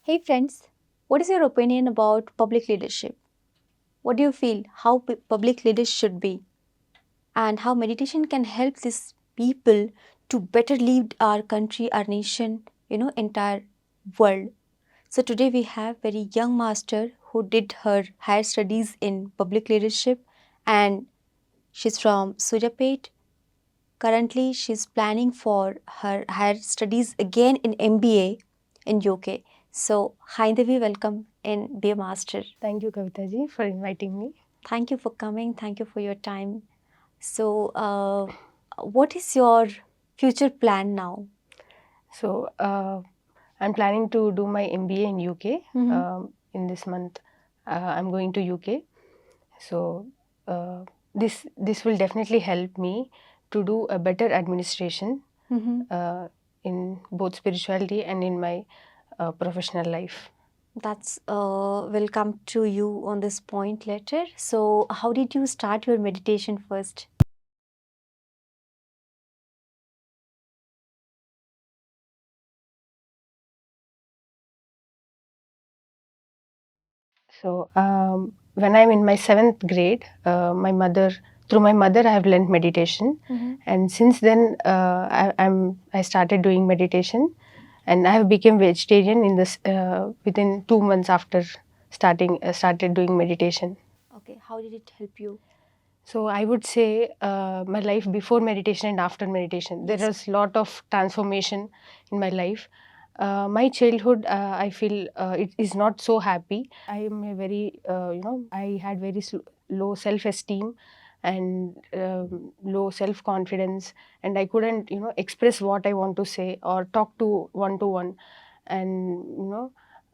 Hey friends, what is your opinion about public leadership? What do you feel how public leaders should be and how meditation can help these people to better lead our country, our nation, entire world. So today we have very young master who did her higher studies in public leadership and she's from Sujapet. Currently, she's planning for her higher studies again in MBA in UK. So, Hyndavi, welcome in Be a Master. Thank you, Kavitaji, for inviting me. Thank you for coming. Thank you for your time. So, what is your future plan now? So, I'm planning to do my MBA in UK in this month. I'm going to UK. So, this will definitely help me to do a better administration in both spirituality and in my professional life. That's will come to you on this point later. So, how did you start your meditation first? So, when I'm in my 7th grade, through my mother, I have learned meditation, and since then, I started doing meditation, and I have become vegetarian in this within 2 months after started doing meditation. Okay, how did it help you? So I would say my life before meditation and after meditation, there was a lot of transformation in my life. My childhood, I feel it is not so happy. I am a very, I had very low self-esteem and low self-confidence, and I couldn't, express what I want to say or talk to one, and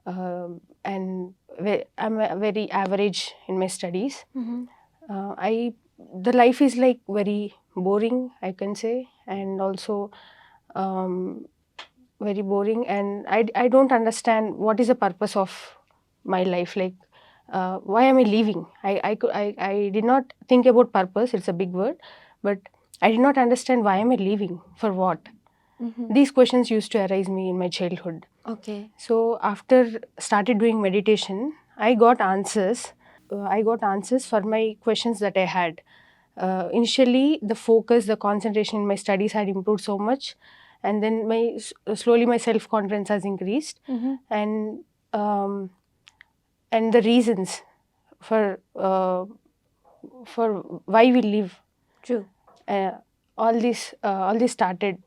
I'm very average in my studies. I the life is like very boring, I can say, and also um, very boring, and I don't understand what is the purpose of my life. Like, why am I living? I did not think about purpose. It's a big word, but I did not understand why am I living, for what. These questions used to arise me in my childhood. Okay. So after started doing meditation, I got answers. I got answers for my questions that I had. Initially, the focus, the concentration in my studies had improved so much, and then slowly my self confidence has increased, and um, the reasons for uh, for why we live. True. Uh, all this started.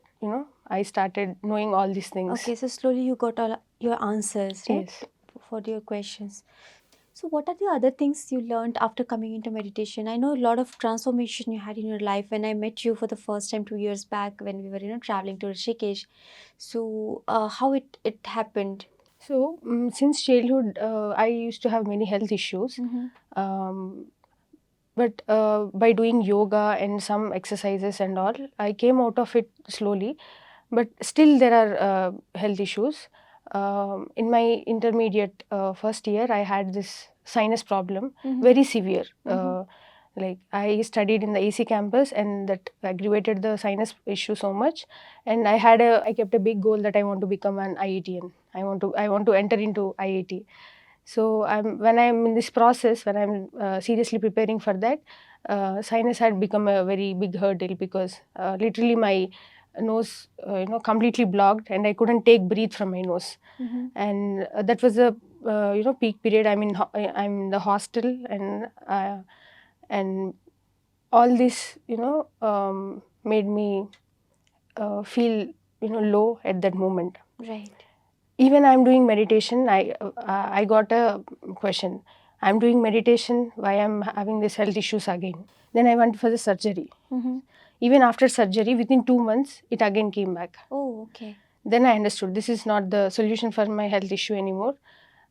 I started knowing all these things. Okay, so slowly you got all your answers, right? Yes. For your questions. So, what are the other things you learned after coming into meditation? I know a lot of transformation you had in your life when I met you for the first time 2 years back when we were, traveling to Rishikesh. So, how it happened? So, since childhood, I used to have many health issues. Um, but by doing yoga and some exercises and all, I came out of it slowly. But still, there are health issues. In my intermediate first year, I had this sinus problem, very severe. Like, I studied in the AC campus, and that aggravated the sinus issue so much. And I kept a big goal that I want to become an IITian. I want to enter into IIT. So when I'm in this process, when I'm seriously preparing for that, sinus had become a very big hurdle, because literally my nose, completely blocked, and I couldn't take breathe from my nose. And that was a peak period. I'm in the hostel, and all this made me feel low at that moment. Right. Even I'm doing meditation, I got a question. I'm doing meditation, why I'm having these health issues again? Then I went for the surgery. Even after surgery, within 2 months, it again came back. Oh, okay. Then I understood this is not the solution for my health issue anymore.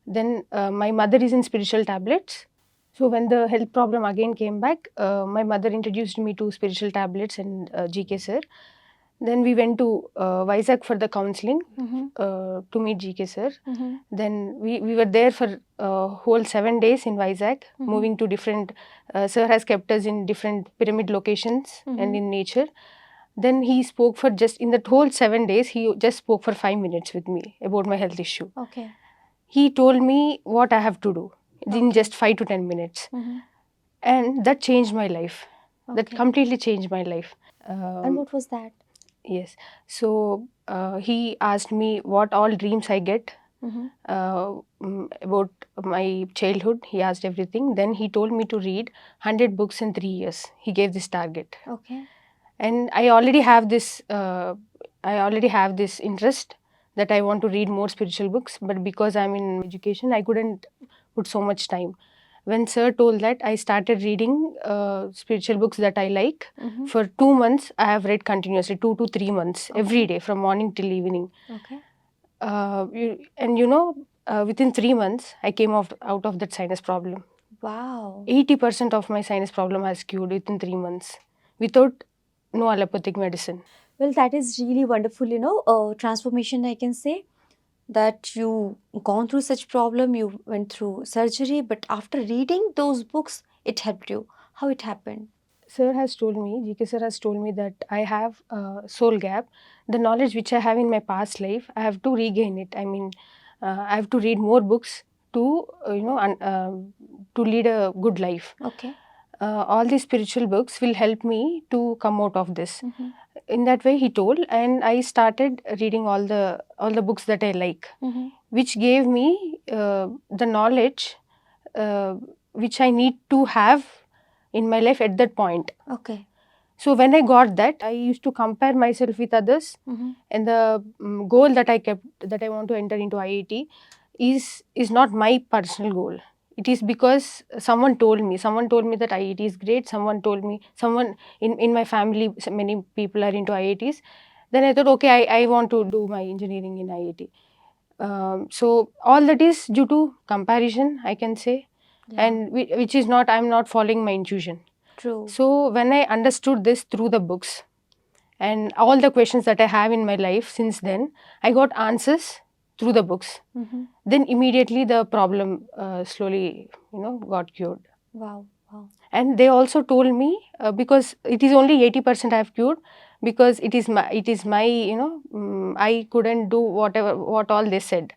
Then my mother is in spiritual tablets. So when the health problem again came back, my mother introduced me to spiritual tablets and GK sir. Then we went to Vizag for the counseling to meet GK sir. Then we were there for whole 7 days in Vizag, moving to different. Sir has kept us in different pyramid locations and in nature. Then he spoke for just in that whole 7 days. He just spoke for 5 minutes with me about my health issue. Okay. he told me what I have to do in Okay. just 5 to 10 minutes. And that changed my life. That Okay. completely changed my life. And what was that? Yes. So he asked me what all dreams I get about my childhood. He asked everything. Then he told me to read 100 books in 3 years. He gave this target. Okay. And I already have this. I already have this interest that I want to read more spiritual books. But because I'm in education, I couldn't put so much time. When sir told that, I started reading spiritual books that I like. For 2 months, I have read continuously, 2 to 3 months, every day from morning till evening. Okay. Within 3 months, I came out of that sinus problem. Wow. 80% of my sinus problem has cured within 3 months without no allopathic medicine. Well, that is really wonderful, transformation, I can say, that you gone through such problem, you went through surgery, but after reading those books, it helped you. How it happened? GK sir has told me that I have a soul gap. The knowledge which I have in my past life, I have to regain it. I mean, I have to read more books to, to lead a good life. Okay. All these spiritual books will help me to come out of this. In that way, he told, and I started reading all the books that I like, which gave me the knowledge uh, which I need to have in my life at that point. Okay. So when I got that, I used to compare myself with others, and the goal that I kept, that I want to enter into IIT, is not my personal goal. It is because someone told me. Someone told me that IIT is great. Someone told me. Someone in my family, many people are into IITs. Then I thought, okay, I want to do my engineering in IIT. So all that is due to comparison, I can say, Yeah. and which is not, I'm not following my intuition. True. So when I understood this through the books and all the questions that I have in my life since then, I got answers through the books. Then immediately the problem slowly, got cured. Wow. Wow. And they also told me, because it is only 80% I have cured, because it is my I couldn't do what all they said.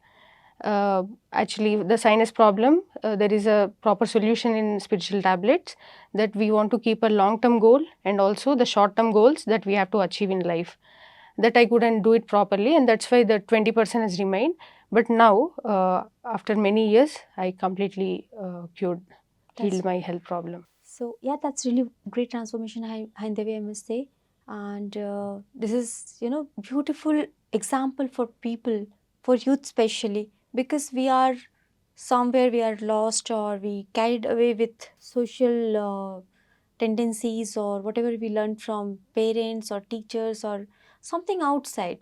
Actually, the sinus problem, there is a proper solution in spiritual tablets, that we want to keep a long term goal and also the short term goals that we have to achieve in life. That I couldn't do it properly, and that's why the 20% has remained. But now, after many years, I completely healed my health problem. So yeah, that's really great transformation, Hyndavi, I must say. And this is, beautiful example for people, for youth especially, because we are somewhere we are lost or we carried away with social tendencies or whatever we learned from parents or teachers or something outside.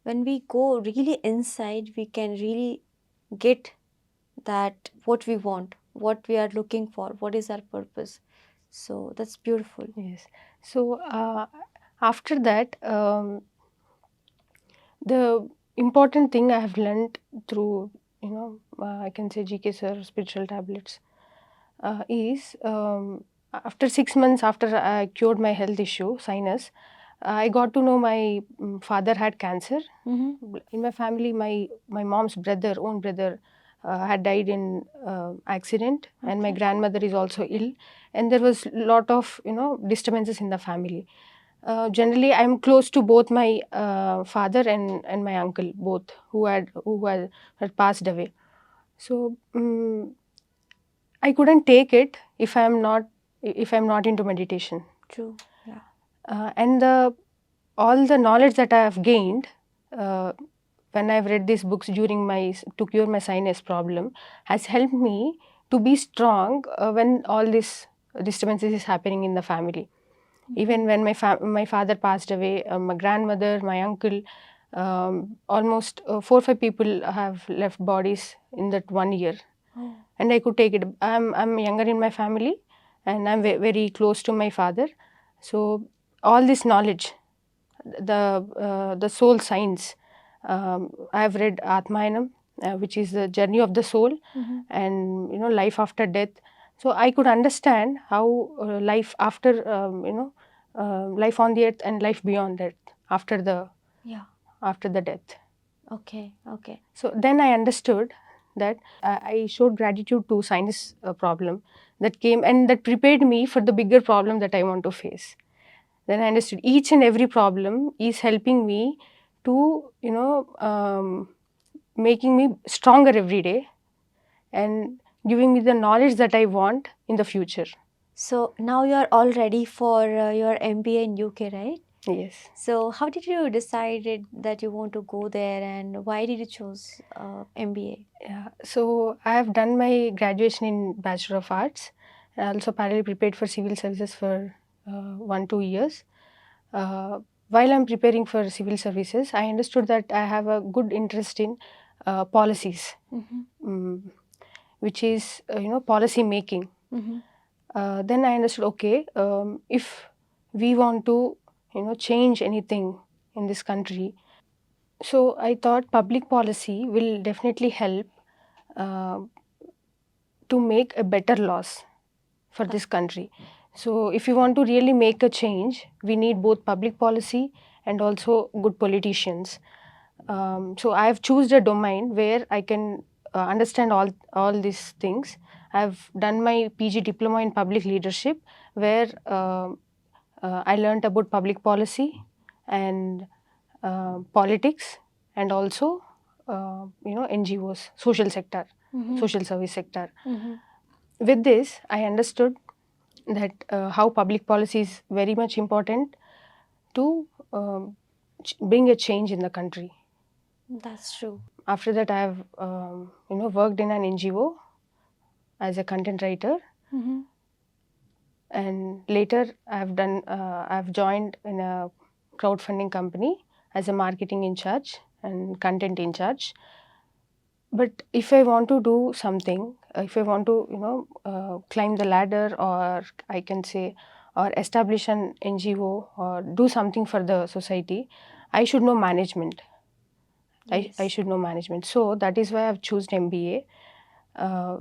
When we go really inside, we can really get that what we want, what we are looking for, what is our purpose. So that's beautiful. Yes. So after that, the important thing I have learned through, I can say GK sir spiritual tablets, is after 6 months after I cured my health issue, sinus, I got to know my father had cancer. In my family, my mom's brother, own brother, had died in accident, and my grandmother is also ill, and there was lot of disturbances in the family. Generally, I'm close to both my father and my uncle, both who had passed away. So I couldn't take it if I'm not into meditation. True. Yeah. And all the knowledge that I have gained uh, when I've read these books to cure my sinus problem has helped me to be strong when all this disturbances is happening in the family. Even when my father passed away, my grandmother, my uncle, almost 4 or 5 people have left bodies in that 1 year, Oh. and I could take it. I'm younger in my family, and I'm very close to my father. So all this knowledge, the soul science, I have read Atma, which is the journey of the soul, and life after death. So I could understand how life after life on the earth and life beyond earth Yeah. after the death. Okay. Okay. So then I understood that I showed gratitude to sinus problem that came and that prepared me for the bigger problem that I want to face. Then I understood each and every problem is helping me to, making me stronger every day and giving me the knowledge that I want in the future. So now you are all ready for your MBA in UK, right? Yes. So how did you decide that you want to go there, and why did you choose MBA? Yeah. So I have done my graduation in Bachelor of Arts. I also parallelly prepared for civil services for 1-2 years. While I'm preparing for civil services, I understood that I have a good interest in policies, which is policy making. Then I understood, okay, if we want to change anything in this country, so I thought public policy will definitely help uh, to make a better laws for this country. So if you want to really make a change, we need both public policy and also good politicians. So I have chosen a domain where I can understand all these things. I've done my PG diploma in public leadership, where I learned about public policy and politics, and also NGOs, social sector, social service sector. With this, I understood that how public policy is very much important to bring a change in the country. That's true. After that, I have worked in an NGO as a content writer, and later I've joined in a crowdfunding company as a marketing in charge and content in charge. But if I want to do something, if I want to climb the ladder, or I can say, or establish an NGO or do something for the society, I should know management. I should know management. So that is why I've chosen MBA,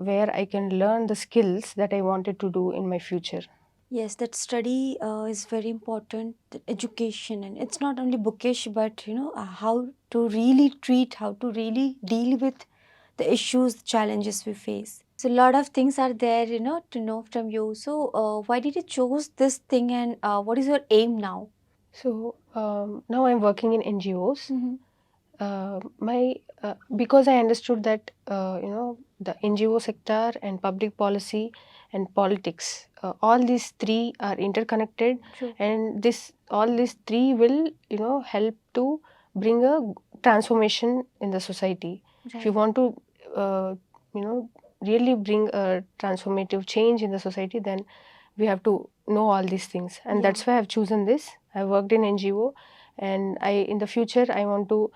where I can learn the skills that I wanted to do in my future. Yes, that study is very important. The education, and it's not only bookish, but how to really treat, how to really deal with the issues, challenges we face. So a lot of things are there, to know from you. So why did you choose this thing, and what is your aim now? So now I'm working in NGOs. My Because I understood that the NGO sector and public policy and politics, all these three are interconnected. True. And all these three will help to bring a transformation in the society. If you Right. want to you know really bring a transformative change in the society, then we have to know all these things, and that's why I've chosen this. I worked in NGO, and in the future I want to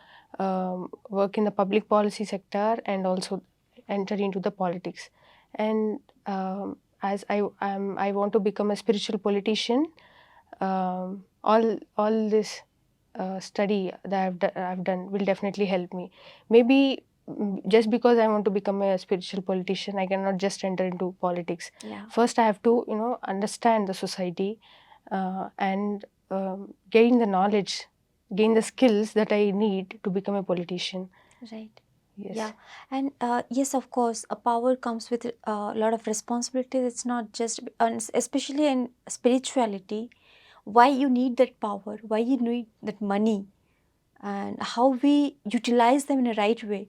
work in the public policy sector and also enter into the politics. And as I want to become a spiritual politician, all this study that I've done will definitely help me. Maybe just because I want to become a spiritual politician, I cannot just enter into politics. Yeah. First, I have to understand the society and gain the knowledge, gain the skills that I need to become a politician. Right. Yes. Yeah, and yes, of course, a power comes with a lot of responsibilities. It's not just, and especially in spirituality, why you need that power, why you need that money, and how we utilize them in a right way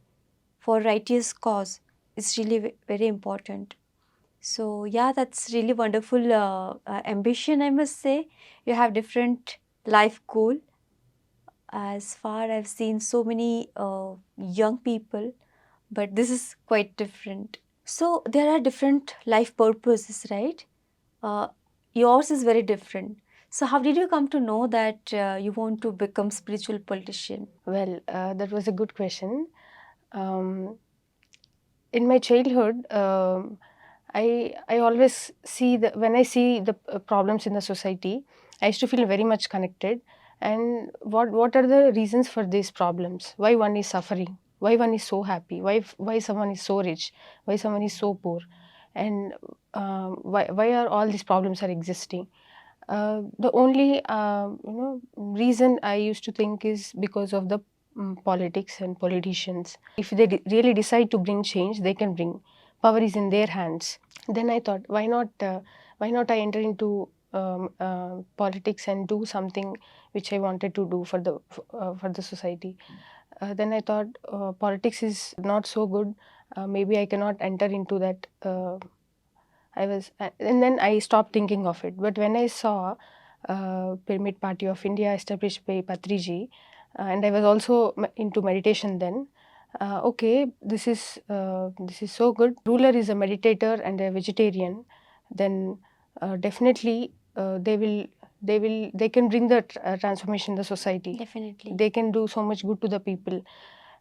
for righteous cause is really very important. So yeah, that's really wonderful ambition, I must say. You have different life goal. As far I've seen so many young people, but this is quite different. So there are different life purposes, right? Uh, Yours is very different. So how did you come to know that you want to become spiritual politician? Well, that was a good question. Um, in my childhood, I always see when I see the problems in the society, I used to feel very much connected. And what are the reasons for these problems? Why one is suffering? Why one is so happy? Why someone is so rich? Why someone is so poor? And why are all these problems are existing? The only reason I used to think is because of the politics and politicians. If they really decide to bring change, they can bring. Power is in their hands. Then I thought, why not I enter into politics and do something which I wanted to do for the society. Then I thought, politics is not so good. Maybe I cannot enter into that. And then I stopped thinking of it. But when I saw Pyramid Party of India established by Patriji, and I was also into meditation then. Okay, this is so good. Ruler is a meditator and a vegetarian, then definitely they can bring the transformation in the society. Definitely. They can do so much good to the people.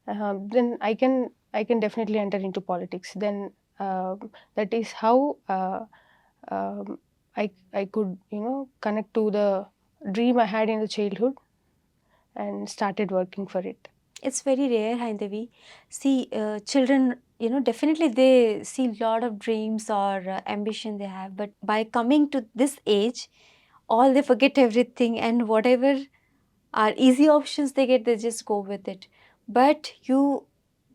Then I can definitely enter into politics. Then that is how I could connect to the dream I had in the childhood and started working for it. It's very rare, Hyndavi. See, children, definitely they see a lot of dreams or ambition they have, but by coming to this age, all they forget everything, and whatever are easy options they get, they just go with it. But you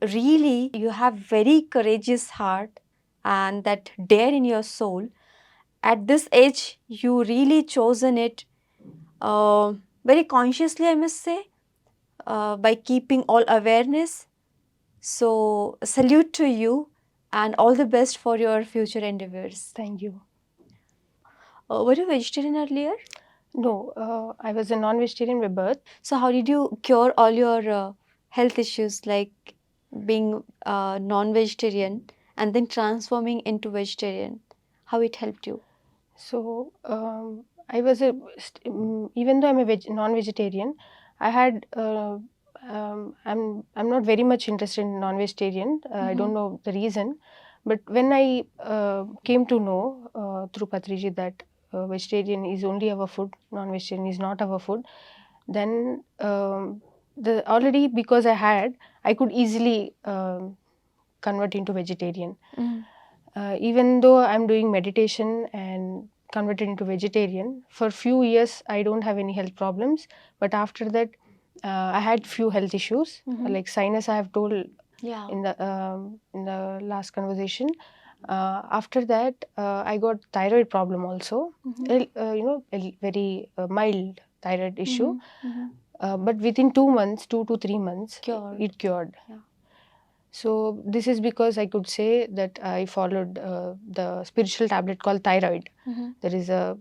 have very courageous heart and that dare in your soul. At this age, you really chosen it very consciously, I must say, by keeping all awareness. So, salute to you and all the best for your future endeavors. Thank you. Were you vegetarian earlier? No, I was a non-vegetarian by birth. So, how did you cure all your health issues, like being non-vegetarian and then transforming into vegetarian? How it helped you? So I was even though I'm a non-vegetarian, I had I'm not very much interested in non-vegetarian. I don't know the reason, but when I came to know through Patriji that vegetarian is only our food, non-vegetarian is not our food, then the already because I could easily convert into vegetarian. Even though I'm doing meditation and converted into vegetarian, for few years I don't have any health problems. But after that, I had few health issues like sinus. I have told in the last conversation. After that, I got thyroid problem also. A very mild thyroid issue. But within 2 months, 2 to 3 months, it cured. Yeah. So this is because I could say that I followed the spiritual tablet called thyroid. There is a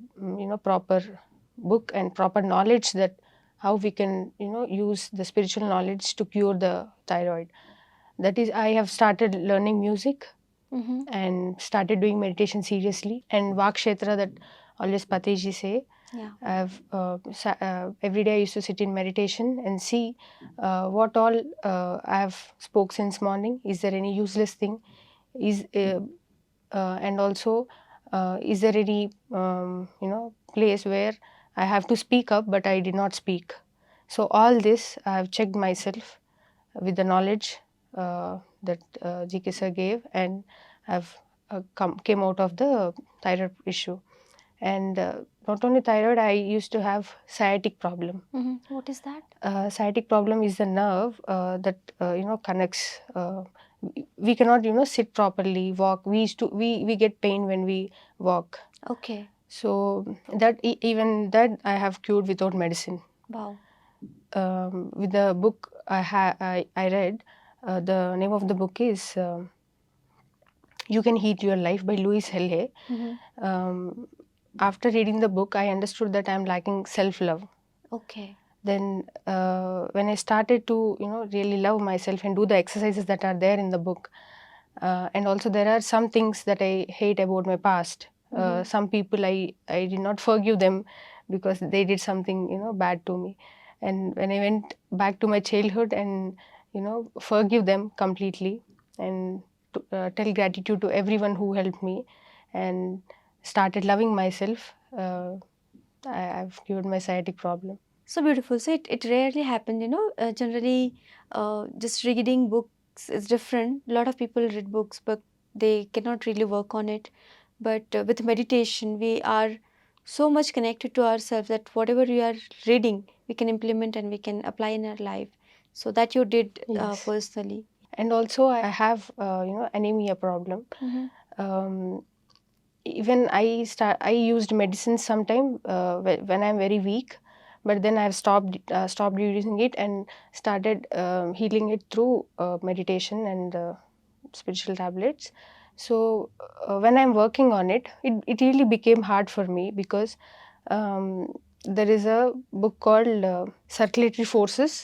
proper book and proper knowledge that how we can use the spiritual knowledge to cure the thyroid. That is, I have started learning music and started doing meditation seriously. And Vakshetra that always Patriji say. Yeah. I've every day I used to sit in meditation and see what all I have spoke since morning. Is there any useless thing? And also is there any place where I have to speak up but I did not speak? So all this I have checked myself with the knowledge that GK sir gave, and I've came out of the thyroid issue. And not only thyroid, I used to have sciatic problem. What is that? Sciatic problem is the nerve that connects. We cannot sit properly, walk. We get pain when we walk. Okay. So that even that I have cured without medicine. Wow. With the book I read, the name of the book is You Can Heal Your Life by Louise Hay. After reading the book, I understood that I am lacking self-love. Okay. Then when I started to really love myself and do the exercises that are there in the book, and also there are some things that I hate about my past. Some people I did not forgive them because they did something bad to me. And when I went back to my childhood and forgive them completely and tell gratitude to everyone who helped me and started loving myself, I've cured my sciatic problem. So beautiful. So it rarely happens, generally just reading books is different. A lot of people read books, but they cannot really work on it. But with meditation, we are so much connected to ourselves that whatever we are reading, we can implement and we can apply in our life. So that you did Yes. personally. And also I have anemia problem. Um, Even I used medicine sometime when I'm very weak, but then I've stopped using it and started healing it through meditation and spiritual tablets. So when I'm working on it, it really became hard for me because um, there is a book called Circulatory Forces,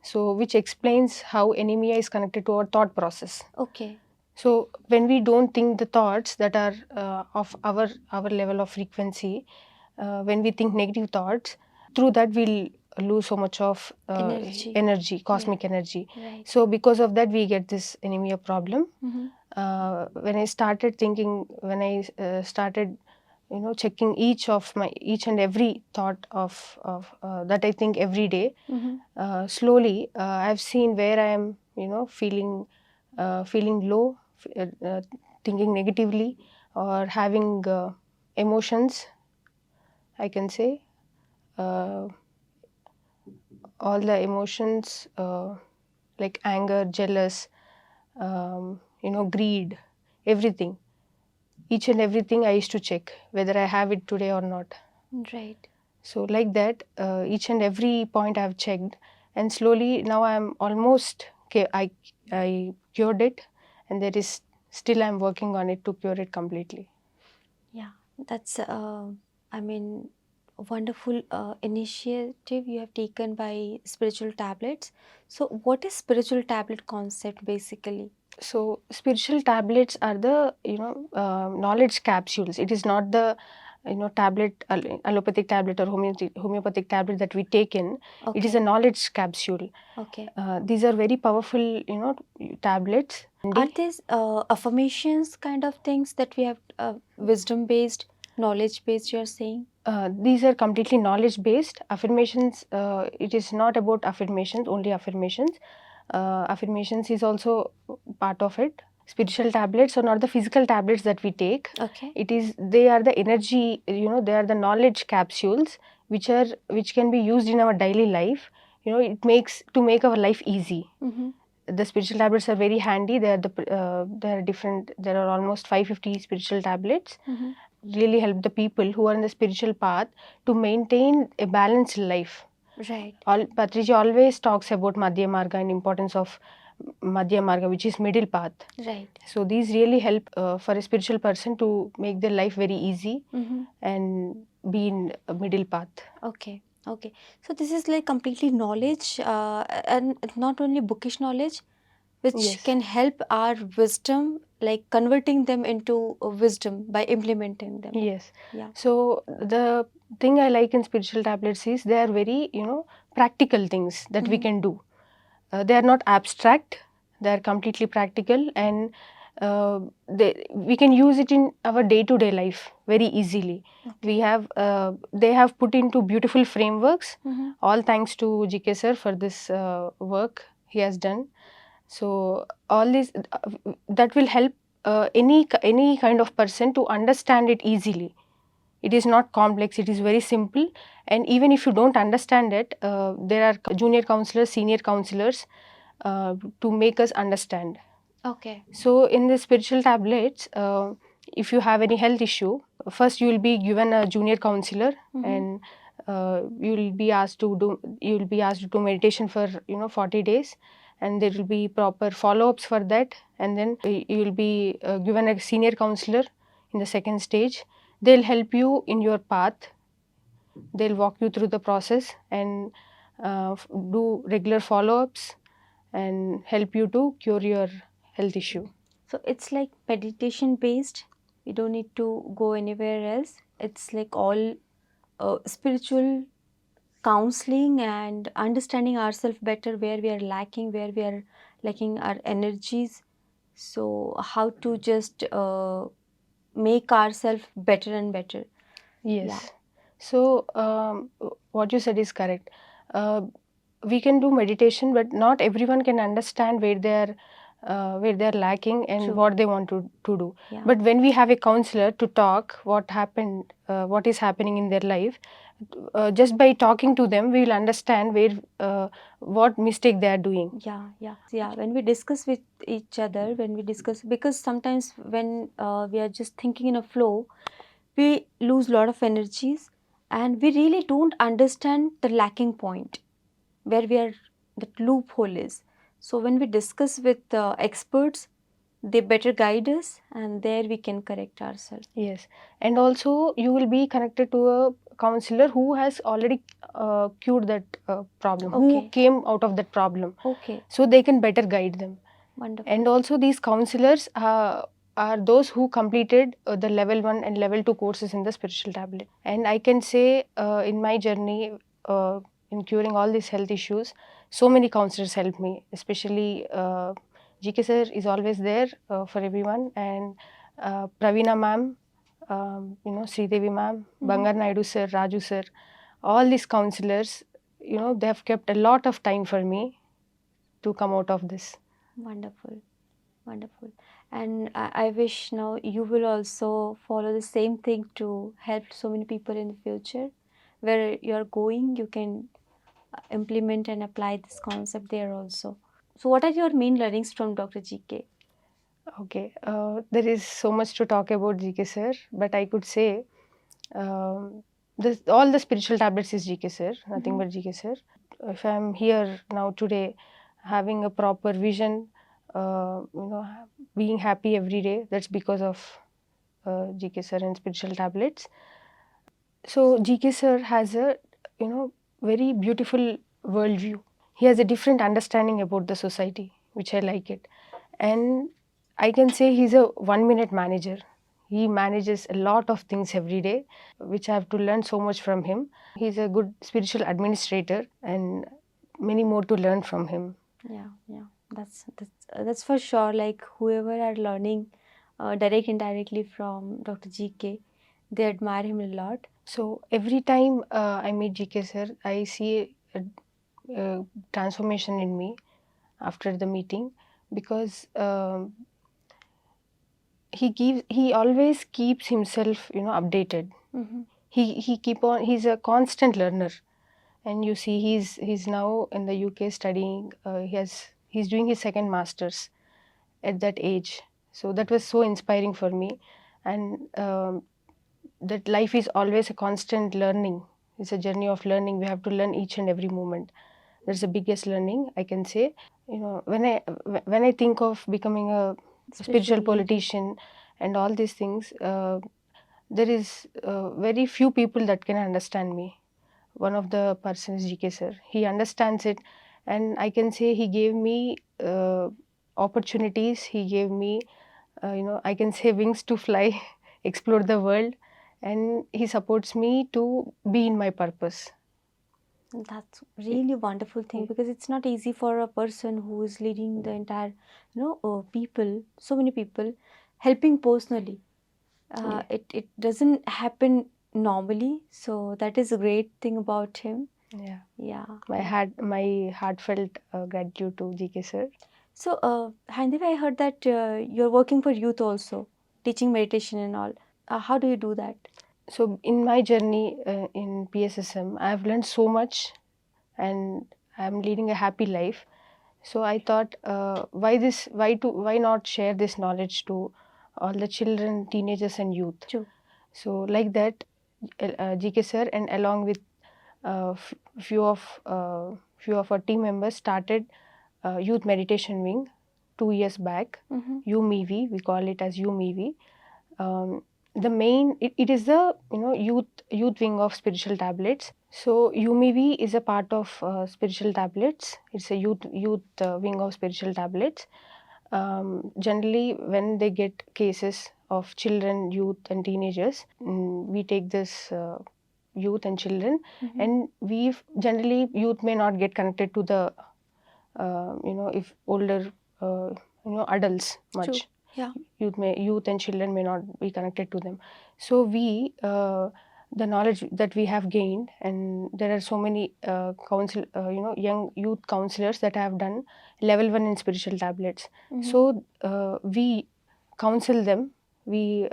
so which explains how anemia is connected to our thought process. Okay. So when we don't think the thoughts that are of our level of frequency, when we think negative thoughts, through that we'll lose so much of energy, cosmic energy. Right. So because of that, we get this anemia problem. When I started thinking, when I started, checking each and every thought of that I think every day, slowly I've seen where I am, feeling low, thinking negatively, or having emotions, I can say, uh, all the emotions, like anger, jealous, greed, everything. Each and everything I used to check whether I have it today or not. Right. So like that, each and every point I've checked, and slowly now I'm almost I cured it, and there is still I'm working on it to cure it completely. Yeah, that's I mean, a wonderful initiative you have taken by spiritual tablets. So, what is spiritual tablet concept basically? So spiritual tablets are the knowledge capsules. It is not the tablet, allopathic tablet or homeopathic tablet that we take in. It is a Okay. knowledge capsule. Okay. These are very powerful tablets. Are these affirmations kind of things that we have wisdom based, knowledge based? You're saying? These are completely knowledge based affirmations. It is not about affirmations, only affirmations. Affirmations is also part of it. Spiritual tablets are not the physical tablets that we take. Okay. They are the energy, they are the knowledge capsules which can be used in our daily life. It makes to make our life easy. The spiritual tablets are very handy. They are different. There are almost 550 spiritual tablets. Really help the people who are in the spiritual path to maintain a balanced life. Right. Patriji always talks about Madhya Marga and importance of Madhya Marga, which is middle path. Right. So these really help for a spiritual person to make their life very easy and be in a middle path. Okay. Okay. So this is like completely knowledge, and not only bookish knowledge, which Yes. can help our wisdom, like converting them into wisdom by implementing them. Yes. Yeah. So the thing I like in spiritual tablets is they are very, practical things that we can do. They are not abstract. They are completely practical, and we can use it in our day-to-day life very easily. They have put into beautiful frameworks. All thanks to GK sir for this work he has done. So all this that will help any kind of person to understand it easily. It is not complex, it is very simple, and even if you don't understand it, there are junior counselors, senior counselors to make us understand. Okay. So in the spiritual tablets, if you have any health issue, first you will be given a junior counselor, and you will be asked to do meditation for 40 days, and there will be proper follow-ups for that, and then you will be given a senior counselor in the second stage. They'll help you in your path. They'll walk you through the process and do regular follow-ups and help you to cure your health issue. So it's like meditation based. We don't need to go anywhere else. It's like all spiritual counseling and understanding ourselves better, where we are lacking, where we are lacking our energies. So how to just make ourselves better and better. Yes. Yeah. So, what you said is correct. We can do meditation, but not everyone can understand where they are where they're lacking and True. what they want to do. Yeah. But when we have a counselor to talk what happened, what is happening in their life, just by talking to them, we will understand what mistake they are doing. Yeah. When we discuss with each other, when we discuss, because sometimes when we are just thinking in a flow, we lose a lot of energies, and we really don't understand the lacking point where we are, that loophole is. So when we discuss with experts, they better guide us, and there we can correct ourselves. Yes, and also you will be connected to a counselor who has already cured that problem, who Okay. came out of that problem, Okay. so they can better guide them. Wonderful. And also these counselors are those who completed the level 1 and level 2 courses in the spiritual tablet. And I can say in my journey in curing all these health issues, so many counselors helped me, especially GK sir is always there for everyone, and Pravina ma'am, Sridevi ma'am, Bangar Naidu sir, Raju sir, all these counselors, they have kept a lot of time for me to come out of this. Wonderful. Wonderful. And I wish now you will also follow the same thing to help so many people in the future. Where you're going, you can implement and apply this concept there also. So, what are your main learnings from Dr. GK? Okay, there is so much to talk about GK sir, but I could say all the spiritual tablets is GK sir, nothing but GK sir. If I'm here now today, having a proper vision, being happy every day, that's because of GK sir and spiritual tablets. So GK sir has a very beautiful worldview. He has a different understanding about the society, which I like it. And I can say he's a 1 minute manager. He manages a lot of things every day, which I have to learn so much from him. He's a good spiritual administrator, and many more to learn from him. Yeah. That's for sure. Like whoever are learning direct indirectly from Dr. GK, they admire him a lot. So every time I meet GK sir, I see a transformation in me after the meeting, because he always keeps himself updated. He's a constant learner, and you see he's now in the UK studying. He's doing his second masters at that age, so that was so inspiring for me. And that life is always a constant learning. It's a journey of learning. We have to learn each and every moment. That's the biggest learning I can say. When I think of becoming a spiritual Leader. politician and all these things, there is very few people that can understand me. One of the persons is GK sir. He understands it, and I can say he gave me opportunities. He gave me, I can say, wings to fly, explore the world, and he supports me to be in my purpose. That's really wonderful thing, because it's not easy for a person who is leading the entire, people, so many people, helping personally. Yeah. It doesn't happen normally, so that is a great thing about him. Yeah. Yeah. My heartfelt gratitude to GK sir. So, Hyndavi, I heard that you're working for youth also, teaching meditation and all. How do you do that? So in my journey in PSSM, I have learned so much, and I'm leading a happy life. So I thought, why not share this knowledge to all the children, teenagers, and youth? True. So like that, GK sir and along with few of our team members started youth meditation wing 2 years back. UMEV, we call it as UMEV. The main it is the youth wing of spiritual tablets. So UMEV is a part of spiritual tablets. It's a youth wing of spiritual tablets. Generally, when they get cases of children, youth, and teenagers, we take this youth and children, and we generally youth may not get connected to the if older adults much. True. Yeah. Youth and children may not be connected to them. So we the knowledge that we have gained, and there are so many young youth counselors that have done level 1 in spiritual tablets. So we counsel them, we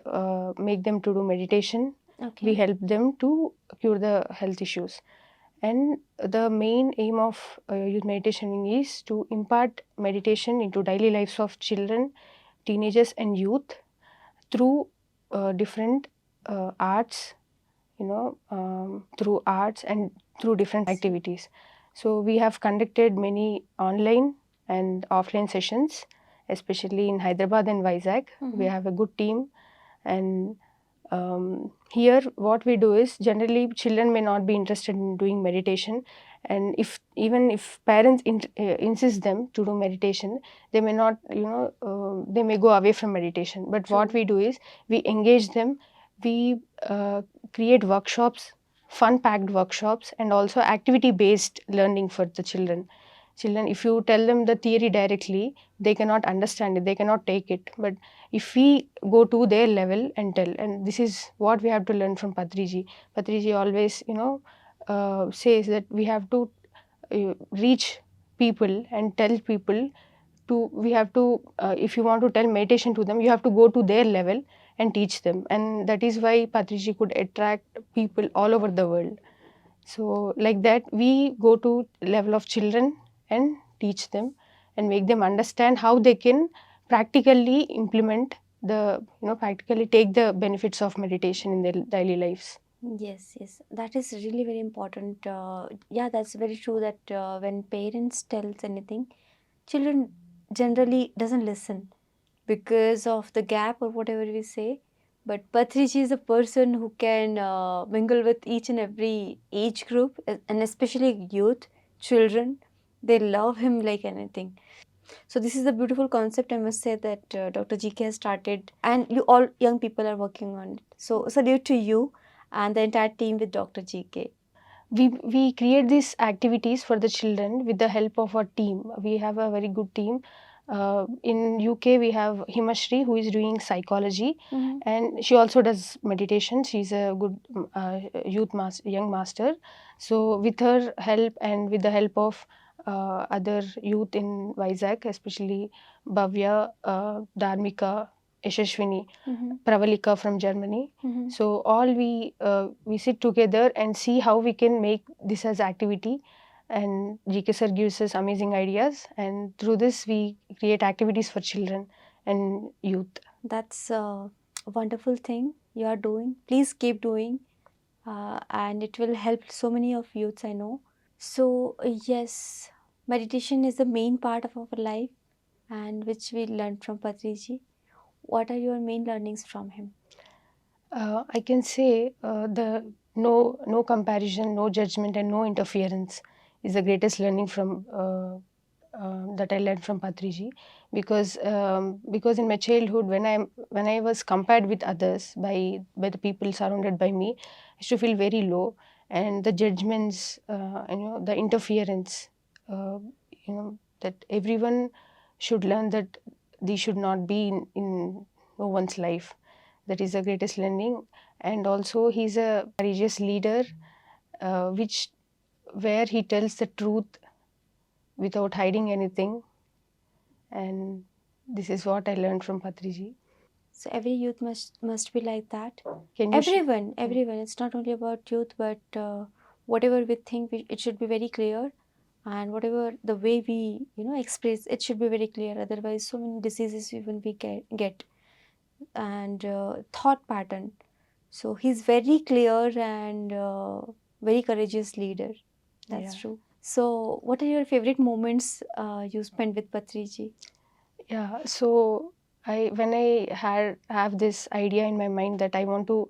make them to do meditation, we help them to cure the health issues. And the main aim of youth meditation is to impart meditation into daily lives of children, teenagers and youth through different arts, through arts and through different activities. So we have conducted many online and offline sessions, especially in Hyderabad and Vizag. We have a good team, and here what we do is, generally children may not be interested in doing meditation, and even if parents insist them to do meditation, they may not, they may go away from meditation. But what we do is, we engage them, we create workshops, fun packed workshops, and also activity based learning for the children. If you tell them the theory directly, they cannot understand it, they cannot take it. But if we go to their level and tell, and this is what we have to learn from Patriji always, says that we have to reach people and tell people to, we have to, if you want to tell meditation to them, you have to go to their level and teach them. And that is why Patriji could attract people all over the world. So like that, we go to level of children and teach them and make them understand how they can practically implement practically take the benefits of meditation in their daily lives. Yes, yes, that is really very important. Yeah, that's very true that when parents tells anything, children generally doesn't listen because of the gap or whatever we say. But Patriji is a person who can mingle with each and every age group, and especially youth, children. They love him like anything. So this is a beautiful concept, I must say, that Dr. GK has started, and you all young people are working on it. So salute to you and the entire team with Dr. GK. We create these activities for the children with the help of our team. We have a very good team. In UK, we have Himashri, who is doing psychology, and she also does meditation. She's a good young master. So with her help and with the help of other youth in Vizag, especially Bhavya, Dharmika, Yashashwini, Pravalika from Germany. So all we sit together and see how we can make this as activity. And GK sir gives us amazing ideas, and through this we create activities for children and youth. That's a wonderful thing you are doing. Please keep doing, and it will help so many of youths, I know. So yes, meditation is the main part of our life, and which we learned from Patriji. What are your main learnings from him? I can say the no comparison, no judgment, and no interference is the greatest learning from that I learned from Patriji, because in my childhood, when I was compared with others by the people surrounded by me, I used to feel very low, and the judgments, the interference, that everyone should learn that these should not be in no one's life. That is the greatest learning. And also, he's a courageous leader, which where he tells the truth without hiding anything. And this is what I learned from Patriji. So every youth must be like that. Can you Everyone. It's not only about youth, but whatever we think, it should be very clear, and whatever the way we express, it should be very clear. Otherwise, so many diseases even we get and thought pattern. So he's very clear and very courageous leader. That's Yeah. true. So, what are your favorite moments you spent with Patriji? Yeah, so when I have this idea in my mind that I want to,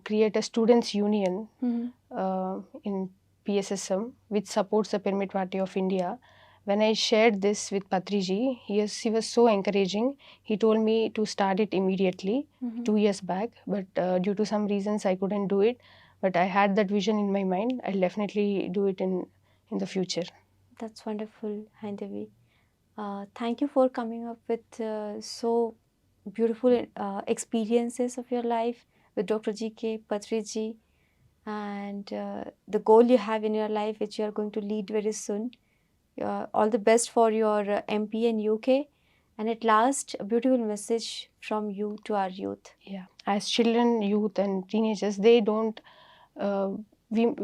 create a students' union in PSSM, which supports the Pyramid Party of India. When I shared this with Patriji, he was so encouraging. He told me to start it immediately 2 years back, but due to some reasons I couldn't do it. But I had that vision in my mind. I'll definitely do it in the future. That's wonderful, Hyndavi. Thank you for coming up with so beautiful experiences of your life, with Dr. G.K. Patriji, and the goal you have in your life, which you are going to lead very soon. All the best for your MP and UK. And at last, a beautiful message from you to our youth. Yeah, as children, youth, and teenagers, they don't. We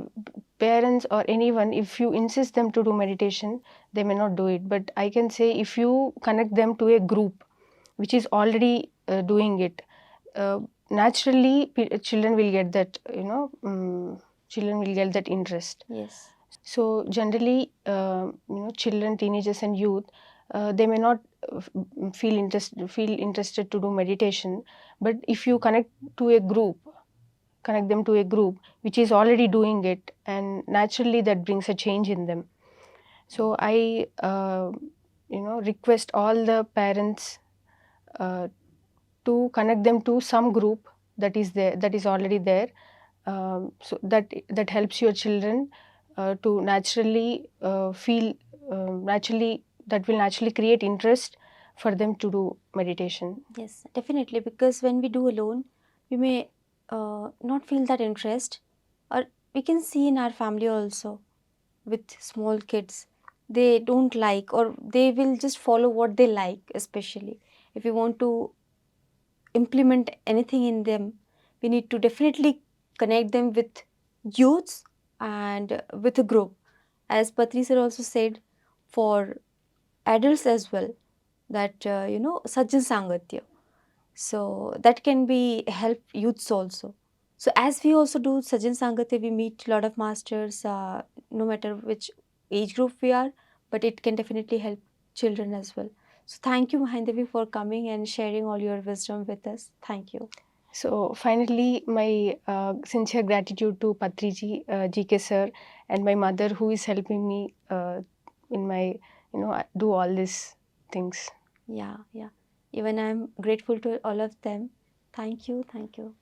parents or anyone, if you insist them to do meditation, they may not do it. But I can say, if you connect them to a group which is already doing it, naturally children will get that. Children will get that interest. Yes. So generally, children, teenagers, and youth, they may not feel interested to do meditation. But if you connect them to a group which is already doing it, and naturally that brings a change in them. So I, request all the parents to connect them to some group that is there, that is already there, so that helps your children to naturally feel naturally, that will naturally create interest for them to do meditation. Yes, definitely. Because when we do alone, we may not feel that interest, or we can see in our family also with small kids, they don't like, or they will just follow what they like. Especially if we want to implement anything in them, we need to definitely connect them with youths and with a group. As Patri sir also said, for adults as well, that Sajjan Sangatya. So that can be help youths also. So as we also do Sajjan Sangatya, we meet a lot of masters, no matter which age group we are, but it can definitely help children as well. So thank you, Hyndavi, for coming and sharing all your wisdom with us. Thank you. So finally, my sincere gratitude to Patriji, GK sir, and my mother, who is helping me in my, do all these things. Yeah, yeah. Even I'm grateful to all of them. Thank you, thank you.